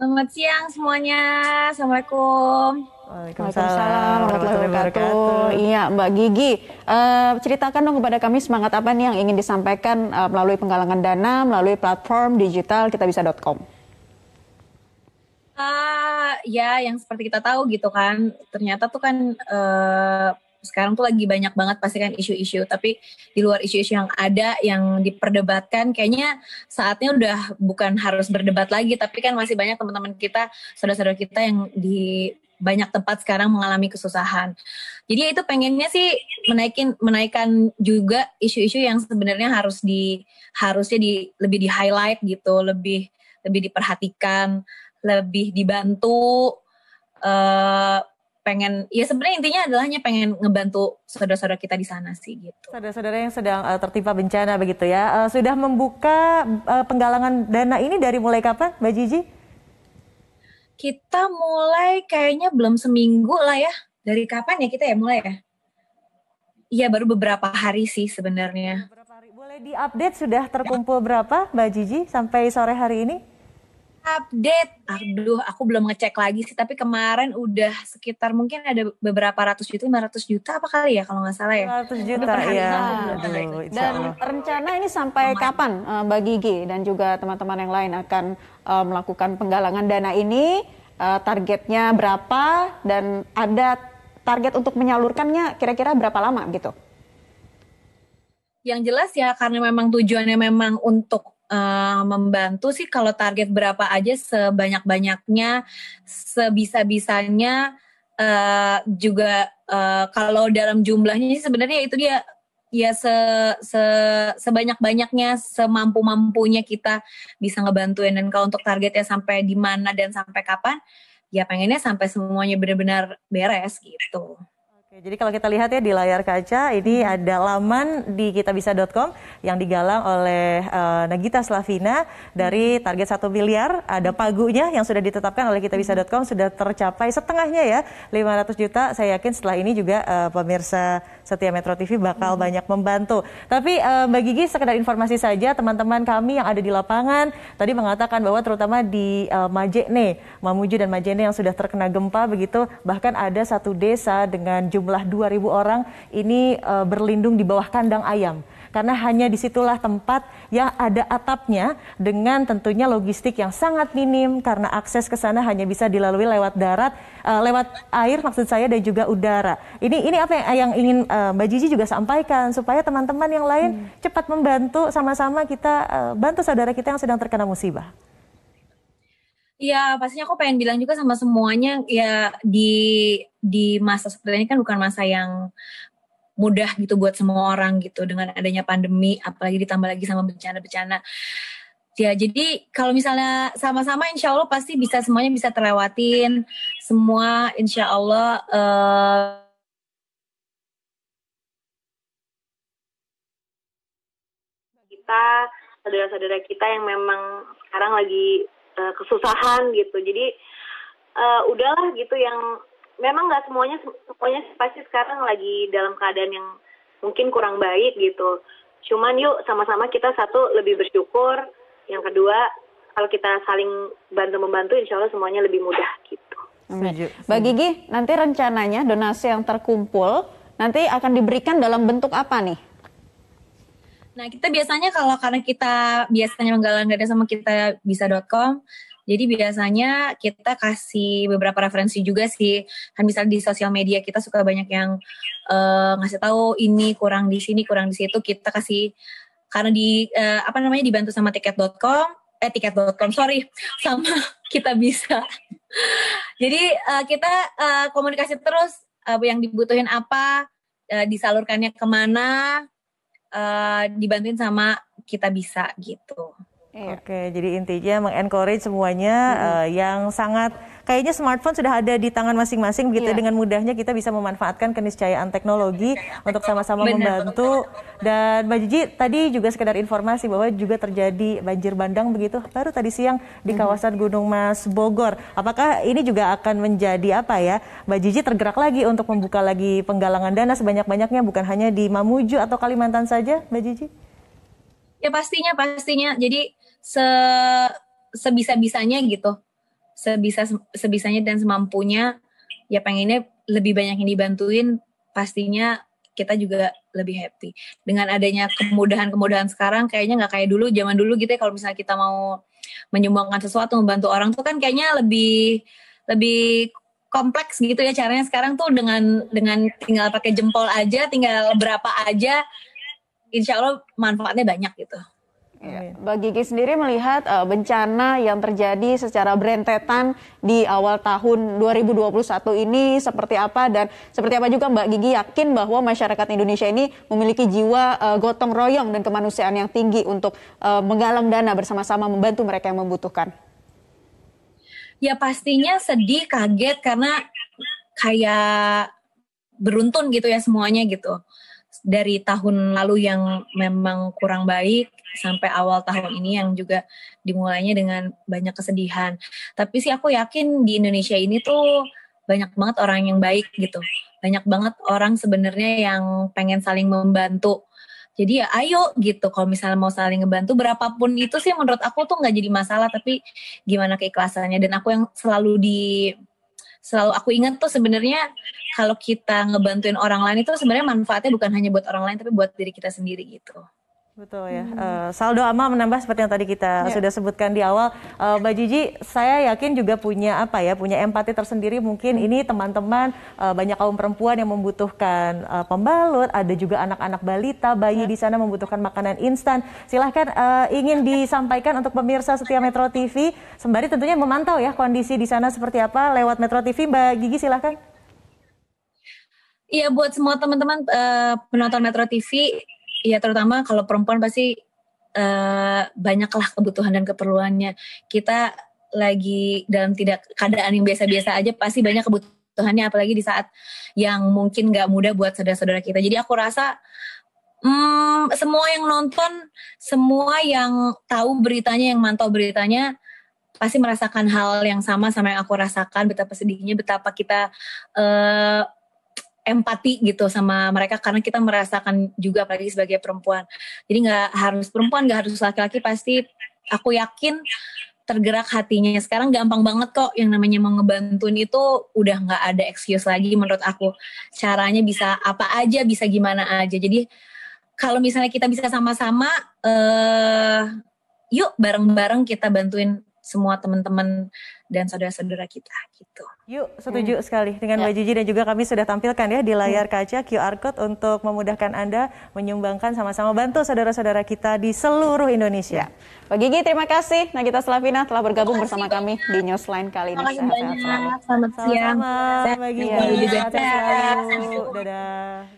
Selamat siang semuanya. Assalamualaikum. Waalaikumsalam warahmatullahi wabarakatuh. Iya, Mbak Gigi, ceritakan dong kepada kami semangat apa nih yang ingin disampaikan melalui penggalangan dana, melalui platform digital kitabisa.com. Ya, yang seperti kita tahu gitu kan, ternyata tuh kan sekarang tuh lagi banyak banget pasti kan isu-isu, tapi di luar isu-isu yang ada, yang diperdebatkan, kayaknya saatnya udah bukan harus berdebat lagi, tapi kan masih banyak teman-teman kita, saudara-saudara kita yang di banyak tempat sekarang mengalami kesusahan. Jadi itu pengennya sih menaikkan juga isu-isu yang sebenarnya harusnya lebih di highlight gitu, lebih diperhatikan, lebih dibantu. Sebenarnya intinya adalah hanya pengen ngebantu saudara-saudara kita di sana sih gitu. Saudara-saudara yang sedang tertimpa bencana begitu ya, sudah membuka penggalangan dana ini dari mulai kapan, Mbak Gigi? Kita mulai kayaknya belum seminggu lah ya. Dari kapan ya kita ya mulai ya? Iya, baru beberapa hari sih sebenarnya. Boleh diupdate sudah terkumpul berapa, Mbak Gigi, sampai sore hari ini? Update, aku belum ngecek lagi sih, tapi kemarin udah sekitar mungkin ada beberapa ratus juta, 500 juta apa kali ya kalau nggak salah ya. 500 juta ya. Dan rencana ini sampai kapan Mbak Gigi dan juga teman-teman yang lain akan melakukan penggalangan dana ini? Targetnya berapa dan ada target untuk menyalurkannya kira-kira berapa lama gitu? Yang jelas ya karena memang tujuannya memang untuk membantu sih, kalau target berapa aja sebanyak-banyaknya, sebisa-bisanya, juga kalau dalam jumlahnya sih sebenarnya itu dia ya sebanyak-banyaknya, semampu-mampunya kita bisa ngebantuin. Dan kalau untuk targetnya sampai di mana dan sampai kapan, ya pengennya sampai semuanya benar-benar beres gitu. Jadi kalau kita lihat ya di layar kaca, ini ada laman di kitabisa.com yang digalang oleh Nagita Slavina dari target 1 miliar. Ada pagunya yang sudah ditetapkan oleh kitabisa.com, sudah tercapai setengahnya ya, 500 juta. Saya yakin setelah ini juga pemirsa setia Metro TV bakal banyak membantu. Tapi Mbak Gigi, sekedar informasi saja, teman-teman kami yang ada di lapangan tadi mengatakan bahwa terutama di Majene, Mamuju dan Majene yang sudah terkena gempa begitu, bahkan ada satu desa dengan jumlah 2.000 orang ini berlindung di bawah kandang ayam. Karena hanya disitulah tempat yang ada atapnya dengan tentunya logistik yang sangat minim karena akses ke sana hanya bisa dilalui lewat darat, lewat air maksud saya, dan juga udara. Ini apa yang ingin Mbak Gigi juga sampaikan supaya teman-teman yang lain cepat membantu, sama-sama kita bantu saudara kita yang sedang terkena musibah. Ya, pastinya aku pengen bilang juga sama semuanya ya, di masa seperti ini kan bukan masa yang mudah gitu buat semua orang gitu, dengan adanya pandemi, apalagi ditambah lagi sama bencana-bencana. Ya, jadi kalau misalnya sama-sama insya Allah pasti bisa, semuanya bisa terlewatin. Semua insya Allah kita, saudara-saudara kita yang memang sekarang lagi kesusahan gitu. Jadi udahlah gitu, yang memang nggak semuanya pasti sekarang lagi dalam keadaan yang mungkin kurang baik gitu. Cuman yuk sama-sama kita, satu, lebih bersyukur. Yang kedua, kalau kita saling bantu-membantu, insya Allah semuanya lebih mudah gitu. Mbak Gigi, nanti rencananya donasi yang terkumpul nanti akan diberikan dalam bentuk apa nih? Nah, kita biasanya karena kita biasanya menggalang dana sama kitabisa.com, jadi biasanya kita kasih beberapa referensi juga sih. Kan misalnya di sosial media kita suka banyak yang ngasih tahu ini kurang di sini, kurang di situ. Kita kasih, karena dibantu sama tiket.com, sama Kita Bisa. Jadi kita komunikasi terus, yang dibutuhin apa, disalurkannya kemana, dibantuin sama Kita Bisa gitu. Oke, jadi intinya mengencourage semuanya yang sangat kayaknya smartphone sudah ada di tangan masing-masing begitu, dengan mudahnya kita bisa memanfaatkan keniscayaan teknologi untuk sama-sama membantu. Dan Mbak Gigi tadi juga sekedar informasi bahwa juga terjadi banjir bandang begitu baru tadi siang di kawasan Gunung Mas Bogor. Apakah ini juga akan menjadi apa ya, Mbak Gigi tergerak lagi untuk membuka lagi penggalangan dana sebanyak-banyaknya, bukan hanya di Mamuju atau Kalimantan saja, Mbak Gigi? Ya pastinya. Jadi sebisa-bisanya gitu. sebisanya dan semampunya ya pengennya lebih banyak yang dibantuin, pastinya kita juga lebih happy. Dengan adanya kemudahan-kemudahan sekarang kayaknya nggak kayak dulu, zaman dulu gitu ya, kalau misalnya kita mau menyumbangkan sesuatu, membantu orang tuh kan kayaknya lebih kompleks gitu ya caranya. Sekarang tuh dengan tinggal pakai jempol aja, tinggal berapa aja, insya Allah manfaatnya banyak gitu. Ya. Mbak Gigi sendiri melihat bencana yang terjadi secara berentetan di awal tahun 2021 ini seperti apa, dan seperti apa juga Mbak Gigi yakin bahwa masyarakat Indonesia ini memiliki jiwa gotong royong dan kemanusiaan yang tinggi untuk menggalang dana bersama-sama membantu mereka yang membutuhkan? Ya pastinya sedih, kaget, karena kayak beruntun gitu ya semuanya gitu. Dari tahun lalu yang memang kurang baik sampai awal tahun ini yang juga dimulainya dengan banyak kesedihan. Tapi sih aku yakin di Indonesia ini tuh banyak banget orang yang baik gitu. Banyak banget orang sebenarnya yang pengen saling membantu. Jadi ya ayo gitu, kalau misalnya mau saling ngebantu berapapun itu sih menurut aku tuh nggak jadi masalah, tapi gimana keikhlasannya. Dan aku yang selalu aku ingat tuh sebenarnya kalau kita ngebantuin orang lain itu sebenarnya manfaatnya bukan hanya buat orang lain tapi buat diri kita sendiri gitu. Betul ya. Saldo amal menambah seperti yang tadi kita sudah sebutkan di awal. Mbak Gigi, saya yakin juga punya punya empati tersendiri. Mungkin ini teman-teman banyak kaum perempuan yang membutuhkan pembalut, ada juga anak-anak balita, bayi di sana membutuhkan makanan instan. Silahkan ingin disampaikan untuk pemirsa setia Metro TV, sembari tentunya memantau ya kondisi di sana seperti apa lewat Metro TV. Mbak Gigi silahkan. Iya, buat semua teman-teman penonton Metro TV, ya terutama kalau perempuan pasti banyaklah kebutuhan dan keperluannya. Kita lagi dalam tidak keadaan yang biasa-biasa aja, pasti banyak kebutuhannya, apalagi di saat yang mungkin gak mudah buat saudara-saudara kita. Jadi aku rasa semua yang nonton, semua yang tahu beritanya, yang mantau beritanya, pasti merasakan hal yang sama yang aku rasakan, betapa sedihnya, betapa kita empati gitu sama mereka, karena kita merasakan juga apalagi sebagai perempuan. Jadi gak harus perempuan, gak harus laki-laki, pasti aku yakin tergerak hatinya. Sekarang gampang banget kok, yang namanya mau ngebantuin itu udah gak ada excuse lagi menurut aku. Caranya bisa apa aja, bisa gimana aja. Jadi kalau misalnya kita bisa sama-sama, yuk bareng-bareng kita bantuin semua teman-teman dan saudara-saudara kita gitu. Yuk, setuju sekali dengan Mbak Gigi, dan juga kami sudah tampilkan ya di layar kaca QR Code untuk memudahkan Anda menyumbangkan, sama-sama bantu saudara-saudara kita di seluruh Indonesia. Mbak Gigi, terima kasih. Nagita Slavina telah bergabung bersama kami di Newsline kali ini. Terima kasih banyak. Selamat siang. Sama-sama, Mbak Gigi. Sehat selalu. Dadah.